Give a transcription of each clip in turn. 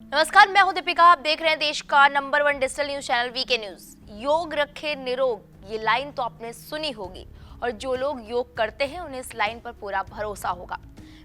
नमस्कार, मैं हूं दीपिका। आप देख रहे हैं देश का number 1 digital news channel VK news. योग रखे निरोग, ये लाइन तो आपने सुनी होगी और जो लोग योग करते हैं उन्हें इस लाइन पर पूरा भरोसा होगा।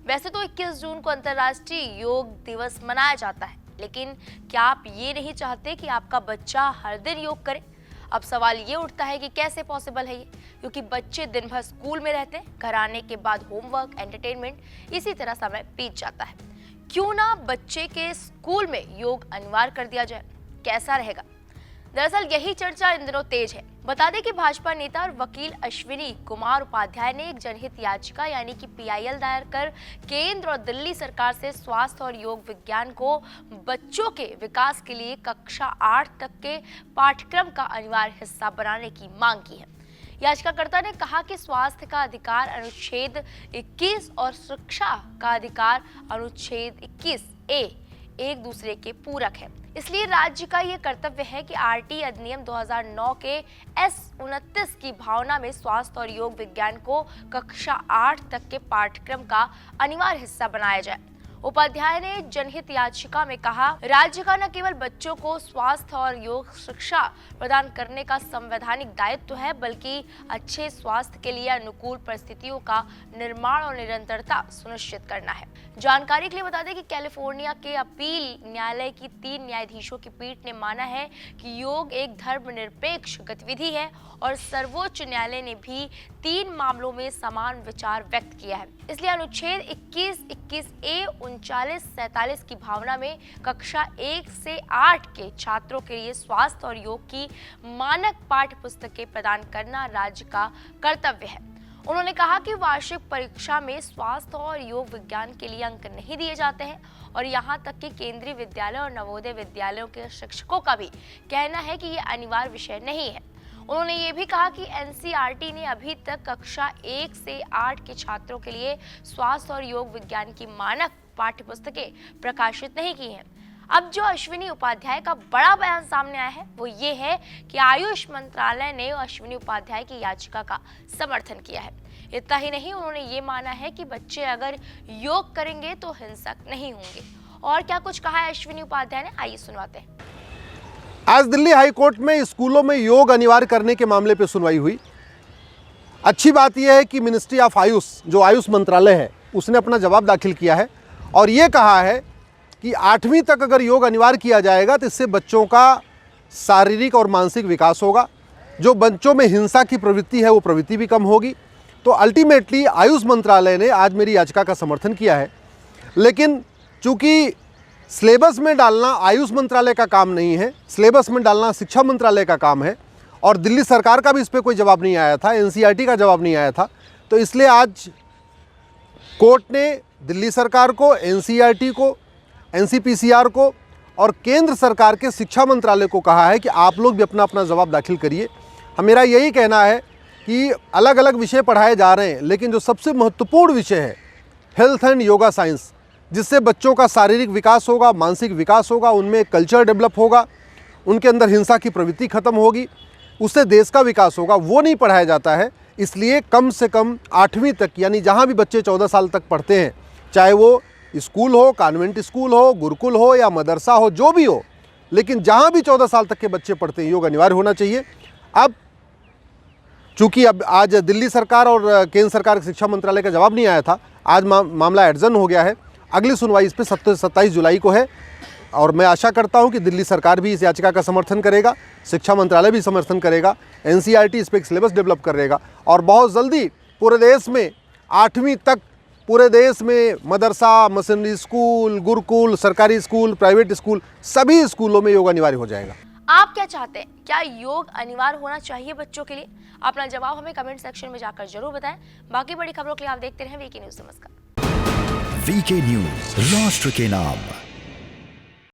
वैसे तो 21 जून को अंतर्राष्ट्रीय योग दिवस मनाया जाता है, लेकिन क्या आप ये नहीं चाहते कि आपका बच्चा हर दिन योग करे? अब सवाल ये उठता है कि कैसे पॉसिबल है ये, क्योंकि बच्चे दिन भर स्कूल में रहते हैं, घर आने के बाद होमवर्क, एंटरटेनमेंट, इसी तरह समय बीत जाता है। क्यों ना बच्चे के स्कूल में योग अनिवार्य कर दिया जाए, कैसा रहेगा? दरअसल यही चर्चा इन दिनों तेज है। बता दें कि भाजपा नेता और वकील अश्विनी कुमार उपाध्याय ने एक जनहित याचिका यानी कि पीआईएल दायर कर केंद्र और दिल्ली सरकार से स्वास्थ्य और योग विज्ञान को बच्चों के विकास के लिए कक्षा 8 तक के पाठ्यक्रम का अनिवार्य हिस्सा बनाने की मांग की है। याचिकाकर्ता ने कहा कि स्वास्थ्य का अधिकार अनुच्छेद 21 और शिक्षा का अधिकार अनुच्छेद 21A एक दूसरे के पूरक है। इसलिए राज्य का ये कर्तव्य है कि आरटी अधिनियम 2009 के S29 की भावना में स्वास्थ्य और योग विज्ञान को कक्षा 8 तक के पाठ्यक्रम का अनिवार्य हिस्सा बनाया जाए। उपाध्याय ने जनहित याचिका में कहा, राज्य का न केवल बच्चों को स्वास्थ्य और योग शिक्षा प्रदान करने का संवैधानिक दायित्व है, बल्कि अच्छे स्वास्थ्य के लिए अनुकूल परिस्थितियों का निर्माण और निरंतरता सुनिश्चित करना है। जानकारी के लिए बता दें कि कैलिफोर्निया के अपील न्यायालय की 3 न्यायाधीशों की पीठ ने माना है कि योग एक धर्मनिरपेक्ष गतिविधि है और सर्वोच्च न्यायालय ने भी 3 मामलों में समान विचार व्यक्त किया है। इसलिए अनुच्छेद 21, 21A, 39, 47 की भावना में कक्षा 1 से 8 के छात्रों के लिए स्वास्थ्य और योग की मानक पाठ्य पुस्तकें प्रदान करना राज्य का कर्तव्य है। उन्होंने कहा कि वार्षिक परीक्षा में स्वास्थ्य और योग विज्ञान के लिए अंक नहीं दिए जाते हैं और यहाँ तक कि केंद्रीय विद्यालय और नवोदय विद्यालयों के शिक्षकों का भी कहना है कि ये अनिवार्य विषय नहीं है। उन्होंने ये भी कहा कि एनसीईआरटी ने अभी तक कक्षा 1 से 8 के छात्रों के लिए स्वास्थ्य और योग विज्ञान की मानक पाठ्य पुस्तकें प्रकाशित नहीं की हैं। अब जो अश्विनी उपाध्याय का बड़ा बयान सामने आया है वो ये है कि आयुष मंत्रालय ने अश्विनी उपाध्याय की याचिका का समर्थन किया है। इतना ही नहीं, उन्होंने ये माना है कि बच्चे अगर योग करेंगे तो हिंसक नहीं होंगे। और क्या कुछ कहा है अश्विनी उपाध्याय ने, आइए सुनवाते हैं। आज दिल्ली हाई कोर्ट में स्कूलों में योग अनिवार्य करने के मामले पर सुनवाई हुई। अच्छी बात यह है कि मिनिस्ट्री ऑफ आयुष, जो आयुष मंत्रालय है, उसने अपना जवाब दाखिल किया है और ये कहा है कि 8वीं तक अगर योग अनिवार्य किया जाएगा तो इससे बच्चों का शारीरिक और मानसिक विकास होगा। जो बच्चों में हिंसा की प्रवृत्ति है वो प्रवृत्ति भी कम होगी। तो अल्टीमेटली आयुष मंत्रालय ने आज मेरी याचिका का समर्थन किया है, लेकिन चूंकि सिलेबस में डालना आयुष मंत्रालय का काम नहीं है, सिलेबस में डालना शिक्षा मंत्रालय का काम है और दिल्ली सरकार का भी इस पर कोई जवाब नहीं आया था, एनसीईआरटी का जवाब नहीं आया था। तो इसलिए आज कोर्ट ने दिल्ली सरकार को, एनसीईआरटी को, एनसीपीसीआर को और केंद्र सरकार के शिक्षा मंत्रालय को कहा है कि आप लोग भी अपना अपना जवाब दाखिल करिए। मेरा यही कहना है कि अलग अलग विषय पढ़ाए जा रहे हैं, लेकिन जो सबसे महत्वपूर्ण विषय है हेल्थ एंड योगा साइंस, जिससे बच्चों का शारीरिक विकास होगा, मानसिक विकास होगा, उनमें कल्चर डेवलप होगा, उनके अंदर हिंसा की प्रवृत्ति खत्म होगी, उससे देश का विकास होगा, वो नहीं पढ़ाया जाता है। इसलिए कम से कम 8वीं तक, यानी जहाँ भी बच्चे 14 साल तक पढ़ते हैं, चाहे वो स्कूल हो, कॉन्वेंट स्कूल हो, गुरुकुल हो या मदरसा हो, जो भी हो, लेकिन जहाँ भी 14 साल तक के बच्चे पढ़ते हैं योग अनिवार्य होना चाहिए। अब चूँकि अब आज दिल्ली सरकार और केंद्र सरकार के शिक्षा मंत्रालय का जवाब नहीं आया था, आज मामला एडजर्न हो गया है। अगली सुनवाई इस पर 27 जुलाई को है और मैं आशा करता हूं कि दिल्ली सरकार भी इस याचिका का समर्थन करेगा, शिक्षा मंत्रालय भी समर्थन करेगा, एनसीईआरटी इस पर एक सिलेबस डेवलप करेगा और बहुत जल्दी पूरे देश में 8वीं तक पूरे देश में मदरसा, मिशनरी स्कूल, गुरुकुल, सरकारी स्कूल, प्राइवेट स्कूल, सभी स्कूलों में योग अनिवार्य हो जाएगा। आप क्या चाहते हैं? क्या योग अनिवार्य होना चाहिए बच्चों के लिए? अपना जवाब हमें कमेंट सेक्शन में जाकर जरूर बताएं। बाकी बड़ी खबरों के लिए आप देखते रहें वीके न्यूज। नमस्कार। वीके न्यूज, राष्ट्र के नाम।